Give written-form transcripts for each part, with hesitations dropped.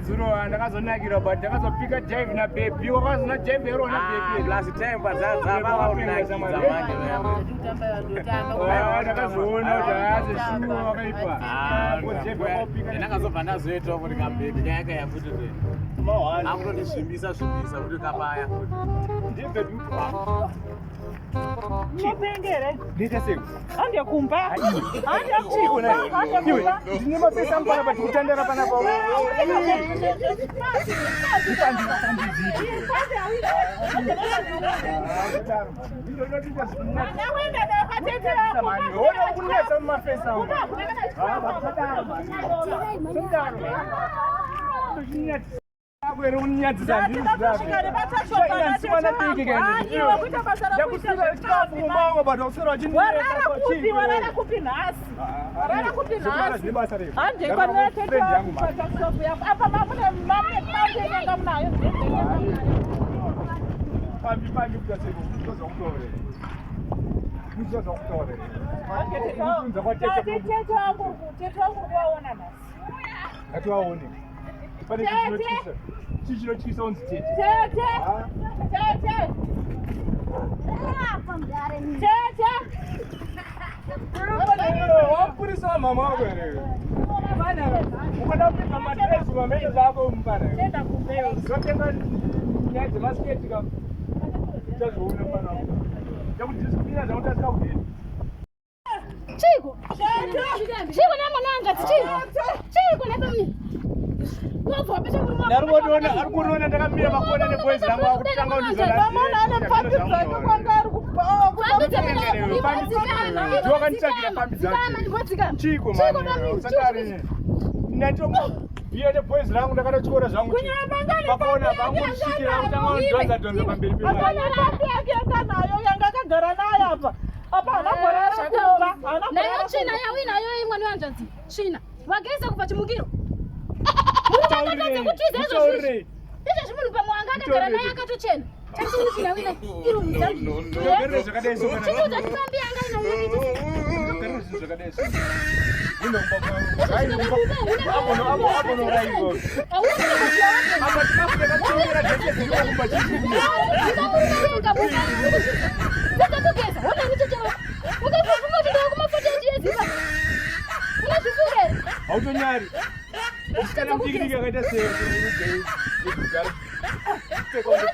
Zuro ndakazonakira but ndakazopika jive na baby wakazona jive hero na baby last time bazadza vakaunakidza manje ndakazoona kuti hazi shuwa wakaipa ndakazobva ndazoitawo kuti kabebi nyaya yakuti akutondizvimbisa kuti kapaya ndibhebi Chipengere. Ndita seku. Ande kumba. Ande chiko na. Iwe ndine mapesa mpana pati kutandara pana pa. Agora unyadzisa ndizvabe. Ina simana tiki kandi. Yakusira chikafu mumbango bado usira chini. Wala kupi nasi. Wala kupi nasi. Ande kana tete apa mapune mapne nyanga mnayo. Pambi kutaseko kuzokutore. Kuzokutore. Tete wangu kwaona nasi. Atiwaone. Pane chichinotyisa unzi Tete. Wapurisa mama wako ere. Ukada kupika matresi mamei zako mpana. Zotenga nyadzi masketi ka. Chazoona mpana. Yakudisipina zvautaska kudini. Chico na mwananga Chico na mimi. Arikuona ndakamira makona neboys rangu akutanga undizana. Ndiwakanitsvagira pambi dzake. Chiko mani usakari. Ndiye neboys rangu ndakada chikora zvangu. Pakona pangu ndisvikira kutanga undonza pamberi pemari. Nayo yanga akagara nayo apa. Apa anagora kuba. Nayo China yawinayo imwe niwanjanzi. China. Wageza kupa chimugiro. Muchaurire. Izvo zvimunhu pamwanga akagara naye akatochena. Chachini wina iro muzangu. Ndogerere zvakadai so kana. Chino dzatikambi yanga inayo. Ndogerere zvakadai so. Ino mbaba. Ai mbaba. Abo no raivo. Aba tikafika kuchira Tete ziko kumba chini. Ndakatogeza. Wona ndichocho. Ukafuma kuti kumafoto ndiyeziva. Unazvifure. Autonyari. Usikana mtikirika kaita seyo.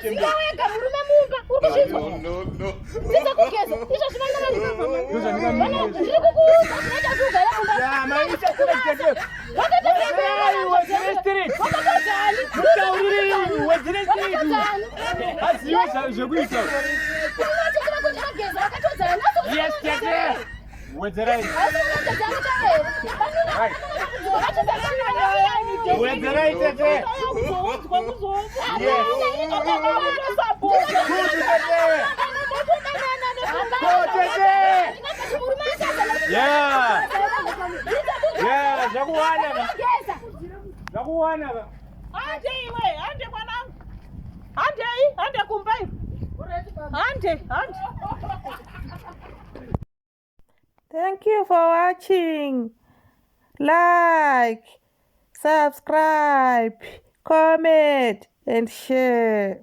Sikaweka murume mumba urikuzvizwa. Ndisa kugeza. Izvo zvimana mani. Ndiri kukuudza zvinoita kuti ugare mumba. Ya, maisha kuna Tete. Wakatozani. Mutauriri wedzire street. Aziwe zvekuita. Unochitiva kuti vageza vakatodzana. Yes, Tete. Wedzerai. Wedzerai Tete. Yes. Yeah. Yeah, zvakuwana. Zvakuwana. Ande iwe, ande mwanangu. Ande kumba iwe. Ande. Thank you for watching. Like, subscribe, comment, and share.